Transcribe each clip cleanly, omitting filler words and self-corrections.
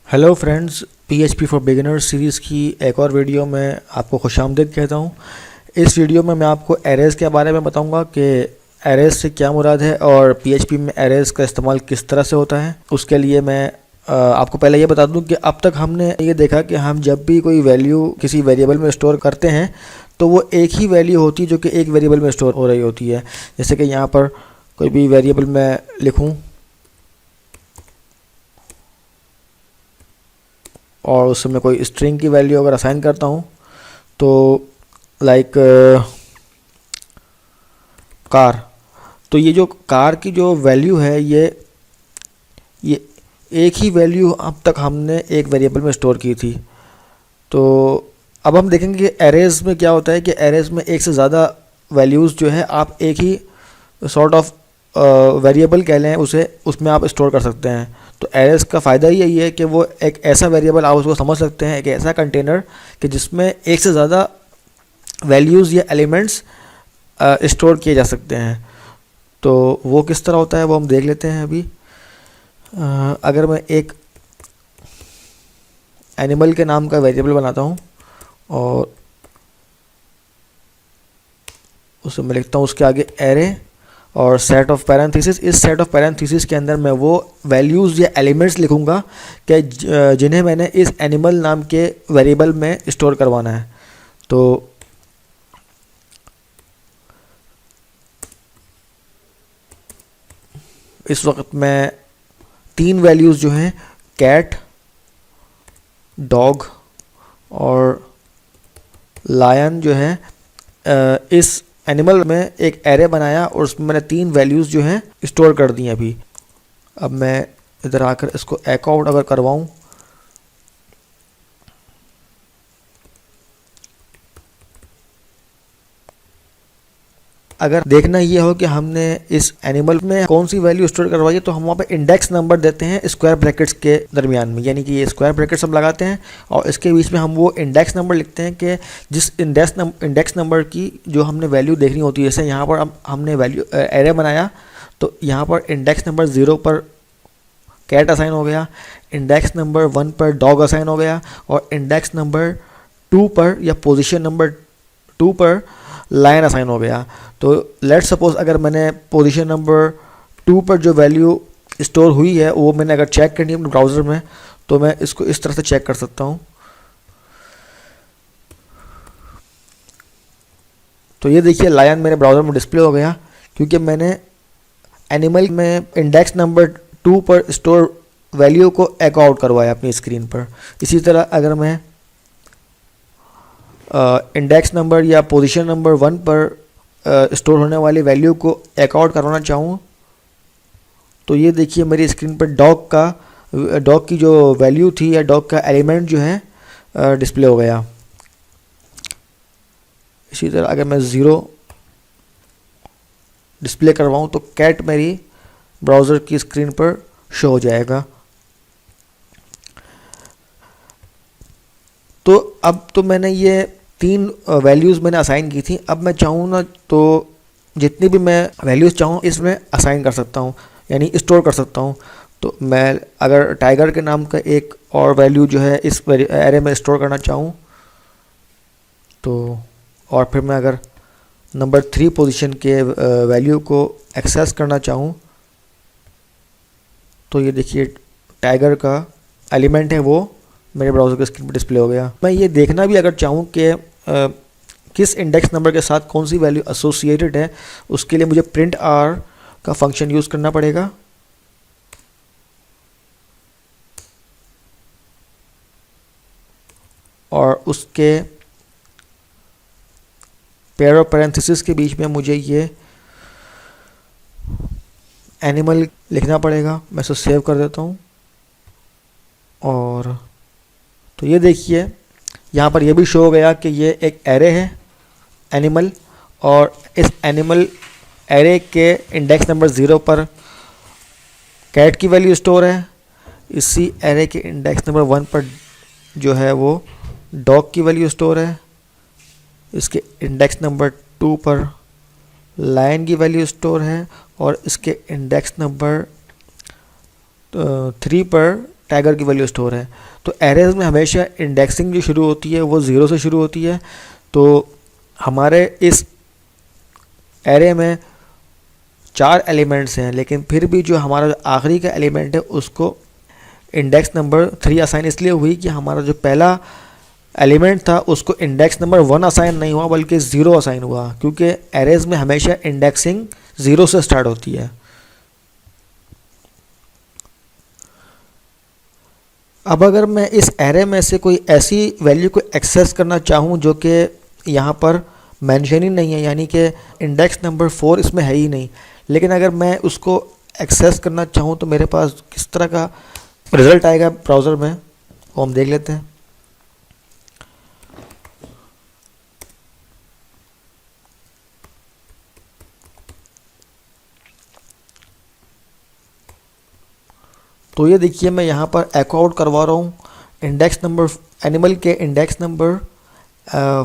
Hello friends, PHP for beginners series की एक और वीडियो में आपको खुशामदीद कहता हूँ। इस वीडियो में मैं आपको एरेज़ के बारे में बताऊँगा कि एरेज़ से क्या मुराद है और PHP में एरेज़ का इस्तेमाल किस तरह से होता है। उसके लिए मैं आपको पहले ये बता दूं कि अब तक हमने ये देखा कि हम जब भी कोई वैल्यू किसी वेरिएबल में स्टोर करते हैं तो वो एक ही वैल्यू होती है जो कि एक वेरिएबल में स्टोर हो रही होती है। जैसे कि यहाँ पर कोई भी वेरिएबल मैं लिखूँ और उसमें कोई स्ट्रिंग की वैल्यू अगर असाइन करता हूँ तो लाइक कार, तो ये जो कार की जो वैल्यू है ये एक ही वैल्यू अब तक हमने एक वेरिएबल में स्टोर की थी। तो अब हम देखेंगे कि एरेज़ में क्या होता है कि एरेज़ में एक से ज़्यादा वैल्यूज़ जो है आप एक ही सॉर्ट ऑफ वेरिएबल कह लें उसे, उसमें आप स्टोर कर सकते हैं। तो एरेज़ का फ़ायदा ही यही है कि वो एक ऐसा वेरिएबल आप उसको समझ सकते हैं, एक ऐसा कंटेनर कि जिसमें एक से ज़्यादा वैल्यूज़ या एलिमेंट्स स्टोर किए जा सकते हैं। तो वो किस तरह होता है वो हम देख लेते हैं अभी। अगर मैं एक एनिमल के नाम का वेरिएबल बनाता हूँ और उसे मैं लिखता हूँ उसके आगे एरे और सेट ऑफ पैरेंथेसिस। इस सेट ऑफ पैरेंथेसिस के अंदर मैं वो वैल्यूज़ या एलिमेंट्स लिखूँगा कि जिन्हें मैंने इस एनिमल नाम के वेरिएबल में स्टोर करवाना है। तो इस वक्त मैं 3 वैल्यूज़ जो हैं कैट, डॉग और लायन जो है इस एनिमल में एक एरे बनाया और उसमें मैंने 3 वैल्यूज़ जो हैं स्टोर कर दी अभी। अब मैं इधर आकर इसको एको आउट अगर करवाऊँ अगर देखना ये हो कि हमने इस एनिमल में कौन सी वैल्यू स्टोर करवाई है तो हम वहाँ पे इंडेक्स नंबर देते हैं स्क्वायर ब्रैकेट्स के दरमियान में, यानी कि ये स्क्वायर ब्रैकेट्स हम लगाते हैं और इसके बीच में हम वो इंडेक्स नंबर लिखते हैं कि जिस इंडेक्स नंबर की जो हमने वैल्यू देखनी होती है। जैसे यहाँ पर हमने वैल्यू एरे बनाया तो यहाँ पर इंडेक्स नंबर 0 पर कैट असाइन हो गया, इंडेक्स नंबर 1 पर डॉग असाइन हो गया और इंडेक्स नंबर 2 पर या पोजीशन नंबर 2 पर लाइन असाइन हो गया। तो लेट सपोज अगर मैंने पोजीशन नंबर 2 पर जो वैल्यू स्टोर हुई है वो मैंने अगर चेक करनी है अपने ब्राउज़र में तो मैं इसको इस तरह से चेक कर सकता हूँ। तो ये देखिए लायन मेरे ब्राउज़र में डिस्प्ले हो गया क्योंकि मैंने एनिमल में इंडेक्स नंबर 2 पर स्टोर वैल्यू को एको आउट करवाया अपनी स्क्रीन पर। इसी तरह अगर मैं इंडेक्स नंबर या पोजीशन नंबर 1 पर स्टोर होने वाली वैल्यू को एको आउट करवाना चाहूँ तो ये देखिए मेरी स्क्रीन पर डॉग की जो वैल्यू थी या डॉग का एलिमेंट जो है डिस्प्ले हो गया। इसी तरह अगर मैं 0 डिस्प्ले करवाऊँ तो कैट मेरी ब्राउज़र की स्क्रीन पर शो हो जाएगा। तो अब तो मैंने ये 3 वैल्यूज़ मैंने असाइन की थी। अब मैं चाहूँ ना तो जितनी भी मैं वैल्यूज़ चाहूँ इसमें असाइन कर सकता हूँ, यानी स्टोर कर सकता हूँ। तो मैं अगर टाइगर के नाम का एक और वैल्यू जो है इस एरे में स्टोर करना चाहूँ तो और फिर मैं अगर नंबर 3 पोजीशन के वैल्यू को एक्सेस करना चाहूँ तो ये देखिए टाइगर का एलिमेंट है वो मेरे ब्राउज़र के स्क्रीन पर डिस्प्ले हो गया। मैं ये देखना भी अगर चाहूँ कि किस इंडेक्स नंबर के साथ कौन सी वैल्यू एसोसिएटेड है, उसके लिए मुझे प्रिंट आर का फंक्शन यूज़ करना पड़ेगा। और उसके पेयर ऑफ पैरेंथेसिस के बीच में मुझे ये एनिमल लिखना पड़ेगा। मैं इसे सेव कर देता हूँ और तो ये देखिए यहाँ पर ये भी शो हो गया कि ये एक एरे है एनिमल और इस एनिमल एरे के इंडेक्स नंबर 0 पर कैट की वैल्यू स्टोर है। इसी एरे के इंडेक्स नंबर 1 पर जो है वो डॉग की वैल्यू स्टोर है। इसके इंडेक्स नंबर 2 पर लाइन की वैल्यू स्टोर है और इसके इंडेक्स नंबर 3 पर टाइगर की वैल्यू स्टोर है। तो एरेज में हमेशा इंडेक्सिंग जो शुरू होती है वो 0 से शुरू होती है। तो हमारे इस एरे में 4 एलिमेंट्स हैं, लेकिन फिर भी जो हमारा आखिरी का एलिमेंट है उसको इंडेक्स नंबर 3 असाइन इसलिए हुई कि हमारा जो पहला एलिमेंट था उसको इंडेक्स नंबर 1 असाइन नहीं हुआ बल्कि 0 असाइन हुआ, क्योंकि एरेज में हमेशा इंडेक्सिंग 0 से स्टार्ट होती है। अब अगर मैं इस एरे में से कोई ऐसी वैल्यू को एक्सेस करना चाहूँ जो कि यहाँ पर मेंशन ही नहीं है, यानी कि इंडेक्स नंबर 4 इसमें है ही नहीं, लेकिन अगर मैं उसको एक्सेस करना चाहूँ तो मेरे पास किस तरह का रिज़ल्ट आएगा ब्राउज़र में वो हम देख लेते हैं। तो ये देखिए मैं यहाँ पर एको आउट करवा रहा हूँ इंडेक्स नंबर एनिमल के इंडेक्स नंबर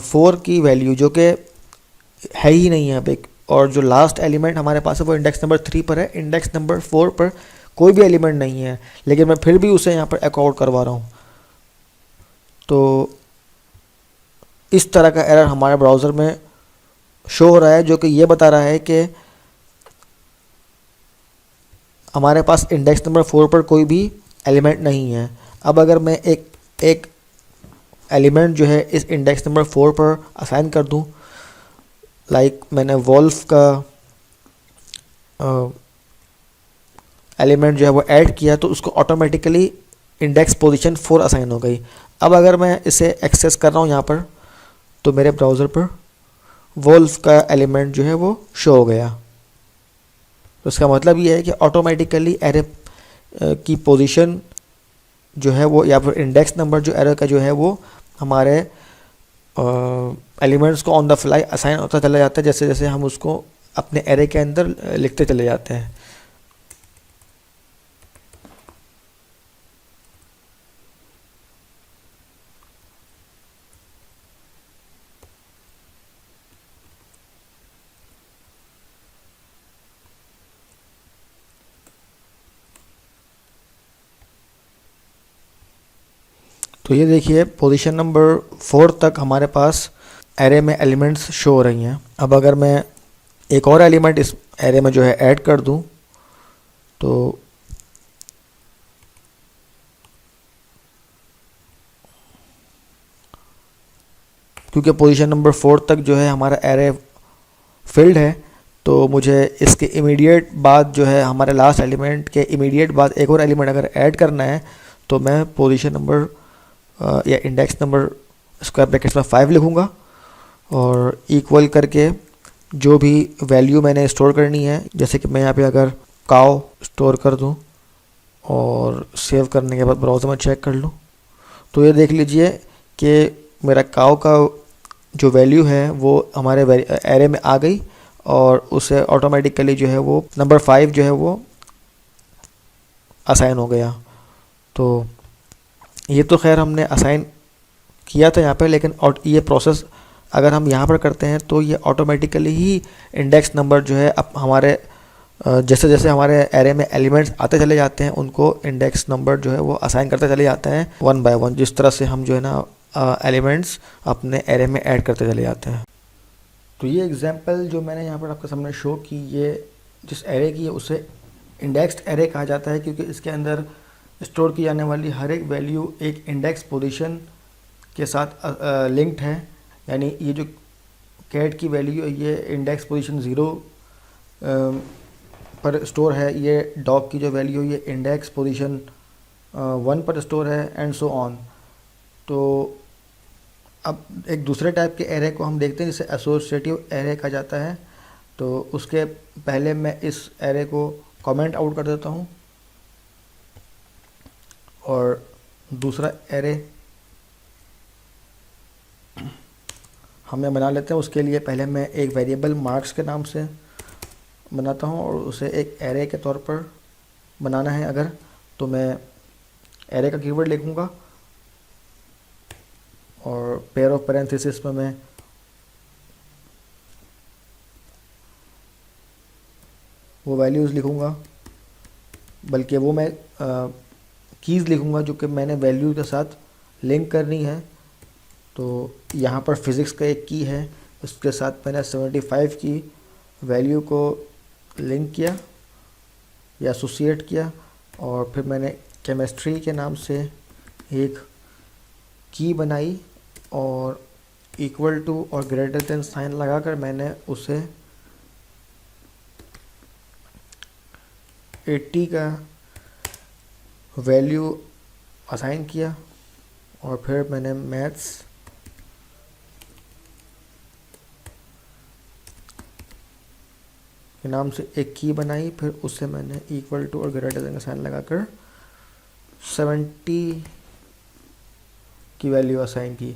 4 की वैल्यू जो कि है ही नहीं यहाँ पे, और जो लास्ट एलिमेंट हमारे पास है वो इंडेक्स नंबर 3 पर है, इंडेक्स नंबर 4 पर कोई भी एलिमेंट नहीं है, लेकिन मैं फिर भी उसे यहाँ पर एको आउट करवा रहा हूँ। तो इस तरह का एरर हमारे ब्राउज़र में शो हो रहा है जो कि ये बता रहा है कि हमारे पास इंडेक्स नंबर 4 पर कोई भी एलिमेंट नहीं है। अब अगर मैं एक एलिमेंट जो है इस इंडेक्स नंबर 4 पर असाइन कर दूं, लाइक मैंने वॉल्फ का एलिमेंट जो है वो ऐड किया तो उसको ऑटोमेटिकली इंडेक्स पोजीशन 4 असाइन हो गई। अब अगर मैं इसे एक्सेस कर रहा हूँ यहाँ पर तो मेरे ब्राउज़र पर वॉल्फ का एलिमेंट जो है वो शो हो गया। तो इसका मतलब ये है कि ऑटोमेटिकली एरे की पोजीशन जो है वो या फिर इंडेक्स नंबर जो एरे का जो है वो हमारे एलिमेंट्स को ऑन द फ्लाई असाइन होता चला जाता है, जैसे जैसे हम उसको अपने एरे के अंदर लिखते चले जाते हैं। तो ये देखिए पोजीशन नंबर 4 तक हमारे पास एरे में एलिमेंट्स शो हो रही हैं। अब अगर मैं एक और एलिमेंट इस एरे में जो है ऐड कर दूं तो क्योंकि पोजीशन नंबर 4 तक जो है हमारा एरे फिल्ड है, तो मुझे इसके इमीडिएट बाद जो है हमारे लास्ट एलिमेंट के इमीडिएट बाद एक और एलिमेंट अगर ऐड करना है तो मैं पोजीशन नंबर या इंडेक्स नंबर स्क्वायर ब्रैकेट्स में 5 लिखूँगा और इक्वल करके जो भी वैल्यू मैंने स्टोर करनी है, जैसे कि मैं यहाँ पे अगर काउ स्टोर कर दूँ और सेव करने के बाद ब्राउज़र में चेक कर लूँ तो ये देख लीजिए कि मेरा काउ का जो वैल्यू है वो हमारे एरे में आ गई और उसे ऑटोमेटिकली जो है वो नंबर 5 जो है वो असाइन हो गया। तो ये तो खैर हमने असाइन किया था यहाँ पे, लेकिन और ये प्रोसेस अगर हम यहाँ पर करते हैं तो ये ऑटोमेटिकली ही इंडेक्स नंबर जो है अब हमारे जैसे जैसे हमारे एरे में एलिमेंट्स आते चले जाते हैं उनको इंडेक्स नंबर जो है वो असाइन करते चले जाते हैं 1 बाय 1, जिस तरह से हम जो है ना एलिमेंट्स अपने एरे में ऐड करते चले जाते हैं। तो ये एग्जांपल जो मैंने यहाँ पर आपके सामने शो की, ये जिस एरे की है उसे इंडेक्स्ड एरे कहा जाता है, क्योंकि इसके अंदर स्टोर की जाने वाली हर एक वैल्यू एक इंडेक्स पोजीशन के साथ लिंक्ड है। यानी ये जो कैट की वैल्यू है ये इंडेक्स पोजीशन 0 पर स्टोर है, ये डॉग की जो वैल्यू है ये इंडेक्स पोजीशन 1 पर स्टोर है, एंड सो ऑन। तो अब एक दूसरे टाइप के एरे को हम देखते हैं जिसे एसोसिएटिव एरे कहा जाता है। तो उसके पहले मैं इस एरे को कमेंट आउट कर देता हूँ और दूसरा एरे हमें बना लेते हैं। उसके लिए पहले मैं एक वेरिएबल मार्क्स के नाम से बनाता हूँ और उसे एक एरे के तौर पर बनाना है अगर, तो मैं एरे का कीवर्ड लिखूँगा और पेयर ऑफ पैरेंथेसिस में मैं वो वैल्यूज़ लिखूँगा, बल्कि वो मैं कीज़ लिखूँगा जो कि मैंने वैल्यू के साथ लिंक करनी है। तो यहाँ पर फिज़िक्स का एक की है, उसके साथ मैंने 75 की वैल्यू को लिंक किया या एसोसिएट किया, और फिर मैंने केमिस्ट्री के नाम से एक की बनाई और इक्वल टू और ग्रेटर देन साइन लगाकर मैंने उसे 80 का वैल्यू असाइन किया, और फिर मैंने मैथ्स के नाम से एक की बनाई, फिर उससे मैंने इक्वल टू और ग्रेटर देन का साइन लगाकर 70 की वैल्यू असाइन की।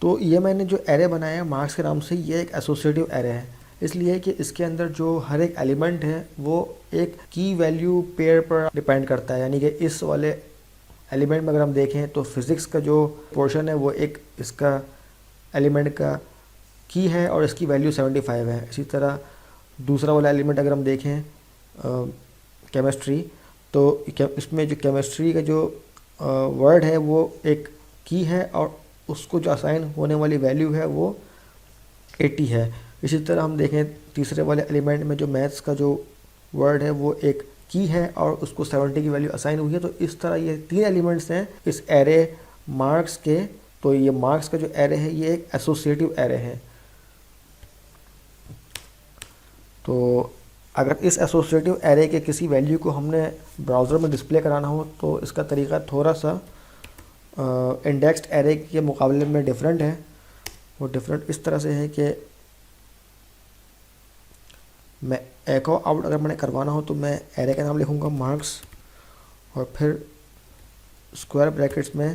तो ये मैंने जो एरे बनाया है मार्क्स के नाम से, ये एक एसोसिएटिव एरे है, इसलिए कि इसके अंदर जो हर एक एलिमेंट है वो एक की वैल्यू पेयर पर डिपेंड करता है। यानी कि इस वाले एलिमेंट में अगर हम देखें तो फिज़िक्स का जो पोर्शन है वो एक इसका एलिमेंट का की है और इसकी वैल्यू 75 है। इसी तरह दूसरा वाला एलिमेंट अगर हम देखें केमिस्ट्री, तो इसमें जो केमिस्ट्री का जो वर्ड है वो एक की है और उसको जो असाइन होने वाली वैल्यू है वो 80 है। इसी तरह हम देखें तीसरे वाले एलिमेंट में जो मैथ्स का जो वर्ड है वो एक की है और उसको 70 की वैल्यू असाइन हुई है। तो इस तरह ये 3 एलिमेंट्स हैं इस एरे मार्क्स के। तो ये मार्क्स का जो एरे है ये एक एसोसिएटिव एरे है। तो अगर इस एसोसिएटिव एरे के किसी वैल्यू को हमने ब्राउज़र में डिस्प्ले कराना हो तो इसका तरीका थोड़ा सा इंडेक्स्ड एरे के मुकाबले में डिफरेंट है। वो डिफरेंट इस तरह से है कि मैं एको आउट अगर मैंने करवाना हो तो मैं एरे का नाम लिखूँगा मार्क्स, और फिर स्क्वायर ब्रैकेट्स में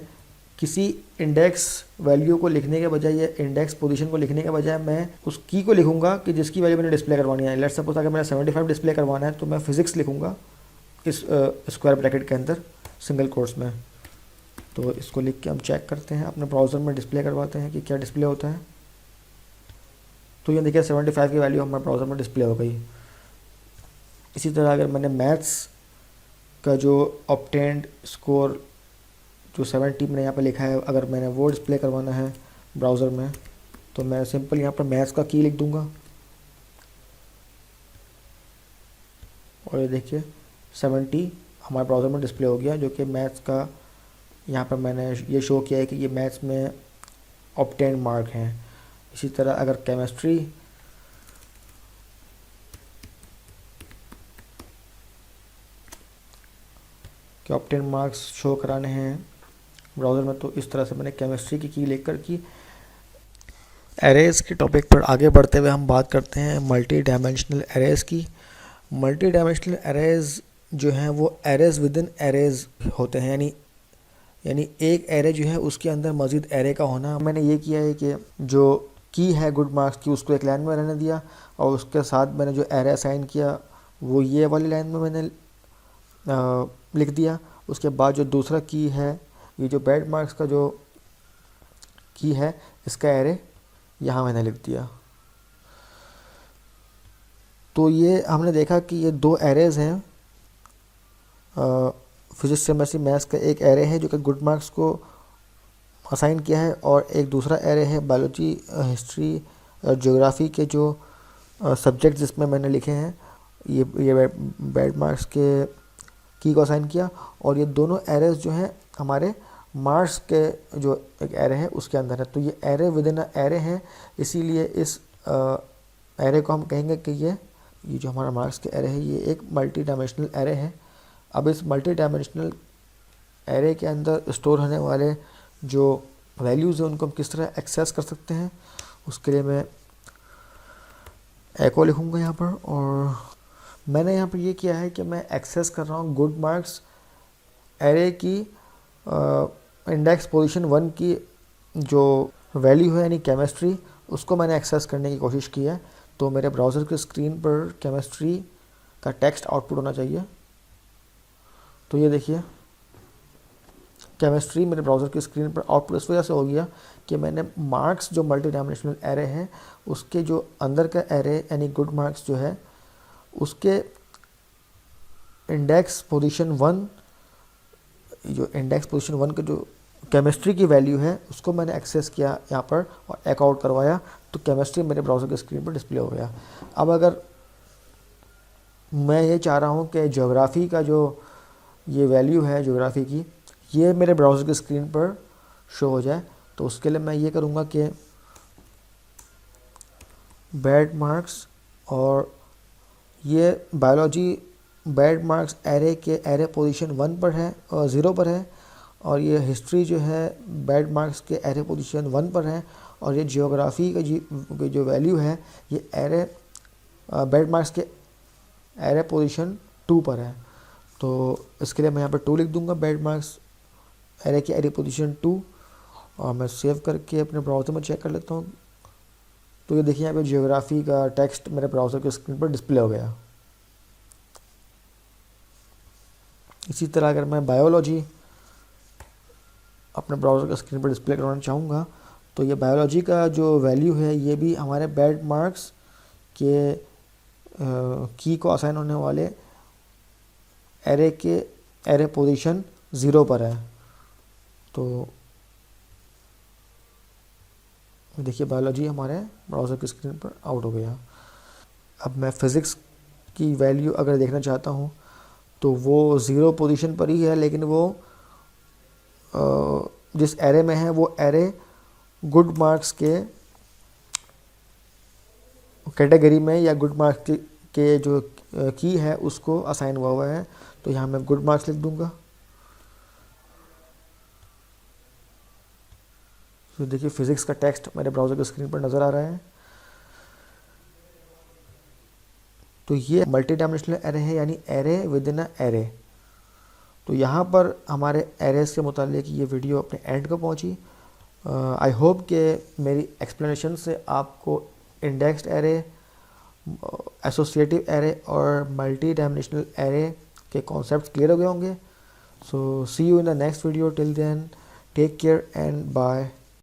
किसी इंडेक्स वैल्यू को लिखने के बजाय या इंडेक्स पोजीशन को लिखने के बजाय मैं उस की को लिखूँगा कि जिसकी वैल्यू मैंने डिस्प्ले करवानी है। लेट्स सपोज अगर मैंने 75 डिस्प्ले करवाना है तो मैं फिज़िक्स लिखूँगा इस स्क्वायर ब्रैकेट के अंदर सिंगल कोट्स में। तो इसको लिख के हम चेक करते हैं, अपने ब्राउज़र में डिस्प्ले करवाते हैं कि क्या डिस्प्ले होता है। तो ये देखिए 75 की वैल्यू हमारे ब्राउज़र में डिस्प्ले हो गई। इसी तरह अगर मैंने मैथ्स का जो ऑब्टेन्ड स्कोर जो 70 मैंने यहाँ पर लिखा है, अगर मैंने वो डिस्प्ले करवाना है ब्राउज़र में तो मैं सिंपल यहाँ पर मैथ्स का की लिख दूँगा, और ये देखिए 70 हमारे ब्राउज़र में डिस्प्ले हो गया, जो कि मैथ्स का यहाँ पर मैंने ये शो किया है कि ये मैथ्स में ऑब्टेन्ड मार्क हैं। इसी तरह अगर केमिस्ट्री के ऑब्टेन्ड मार्क्स शो कराने हैं ब्राउज़र में तो इस तरह से मैंने केमिस्ट्री की लेकर की। एरेज़ के टॉपिक पर आगे बढ़ते हुए हम बात करते हैं मल्टी डायमेंशनल एरेज़ की। मल्टी डायमेंशनल एरेज़ जो हैं वो एरेज़ विद इन एरेज़ होते हैं, यानी एक एरे जो है उसके अंदर मज़ीद एरे का होना। मैंने ये किया है कि जो की है गुड मार्क्स की उसको एक लाइन में रहने दिया, और उसके साथ मैंने जो एरे असाइन किया वो ये वाली लाइन में मैंने लिख दिया। उसके बाद जो दूसरा की है, ये जो बैड मार्क्स का जो की है, इसका एरे यहाँ मैंने लिख दिया। तो ये हमने देखा कि ये दो एरेज़ हैं। फिजिक्स केमिस्ट्री मैथ्स का एक एरे है जो कि गुड मार्क्स को असाइन किया है, और एक दूसरा एरे है बायोलॉजी हिस्ट्री ज्योग्राफी के जो सब्जेक्ट जिसमें मैंने लिखे हैं ये बैड मार्क्स के की को असाइन किया। और ये दोनों एरेज जो हैं हमारे मार्क्स के जो एक एरे है उसके अंदर है। तो ये एरे विद इन एरे है, इसीलिए इस एरे को हम कहेंगे कि ये जो हमारा मार्क्स के एरे है ये एक मल्टी डायमेंशनल एरे है। अब इस मल्टी डायमेंशनल एरे के अंदर स्टोर होने वाले जो वैल्यूज़ हैं उनको हम किस तरह एक्सेस कर सकते हैं, उसके लिए मैं एको लिखूँगा यहाँ पर। और मैंने यहाँ पर ये किया है कि मैं एक्सेस कर रहा हूँ गुड मार्क्स एरे की इंडेक्स पोजीशन 1 की जो वैल्यू है यानी केमिस्ट्री, उसको मैंने एक्सेस करने की कोशिश की है। तो मेरे ब्राउज़र की स्क्रीन पर केमिस्ट्री का टेक्स्ट आउटपुट होना चाहिए। तो ये देखिए केमिस्ट्री मेरे ब्राउज़र की स्क्रीन पर आउटपुट इस वजह से हो गया कि मैंने मार्क्स जो मल्टी डायमेंशनल एरे है उसके जो अंदर का एरे यानी गुड मार्क्स जो है उसके इंडेक्स पोजीशन 1, जो इंडेक्स पोजीशन 1 का जो केमिस्ट्री की वैल्यू है उसको मैंने एक्सेस किया यहाँ पर और एक आउट करवाया, तो केमिस्ट्री मेरे ब्राउज़र की स्क्रीन पर डिस्प्ले हो गया। अब अगर मैं ये चाह रहा हूँ कि ज्योग्राफ़ी का जो ये वैल्यू है ज्योग्राफ़ी की, ये मेरे ब्राउज़र की स्क्रीन पर शो हो जाए, तो उसके लिए मैं ये करूँगा कि बैड मार्क्स, और ये बायोलॉजी बैड मार्क्स एरे के एरे पोजीशन 1 पर है और 0 पर है, और ये हिस्ट्री जो है बैड मार्क्स के एरे पोजीशन 1 पर है, और ये जियोग्राफी का जो वैल्यू है ये एरे बैड मार्क्स के एरे पोजीशन 2 पर है। तो इसके लिए मैं यहाँ पर 2 लिख दूँगा, बैड मार्क्स एरे की एरे पोजीशन 2, और मैं सेव करके अपने ब्राउज़र में चेक कर लेता हूँ। तो ये देखिए यहाँ पे जियोग्राफी का टेक्स्ट मेरे ब्राउज़र की स्क्रीन पर डिस्प्ले हो गया। इसी तरह अगर मैं बायोलॉजी अपने ब्राउज़र की स्क्रीन पर डिस्प्ले करवाना चाहूँगा, तो ये बायोलॉजी का जो वैल्यू है ये भी हमारे बैड मार्क्स के की को असाइन होने वाले एरे के एरे पोजीशन 0 पर है। तो देखिए बायोलॉजी हमारे ब्राउज़र की स्क्रीन पर आउट हो गया। अब मैं फ़िज़िक्स की वैल्यू अगर देखना चाहता हूँ तो वो 0 पोजीशन पर ही है, लेकिन वो जिस एरे में है वो एरे गुड मार्क्स के कैटेगरी में या गुड मार्क्स के जो की है उसको असाइन हुआ है। तो यहाँ मैं गुड मार्क्स लिख दूँगा। तो देखिए फिज़िक्स का टेक्स्ट मेरे ब्राउज़र की स्क्रीन पर नज़र आ रहा है। तो ये मल्टी डायमेंशनल एरे है, यानी array with in a array. तो यहाँ पर हमारे एरेस के मुतालिक ये वीडियो अपने एंड को पहुँची। आई होप कि मेरी एक्सप्लेनेशन से आपको इंडेक्स्ड एरे, एसोसिएटिव एरे और मल्टी डायमेंशनल एरे के कॉन्सेप्ट्स क्लियर हो गए होंगे। So see you in the next video. Till then take care and bye.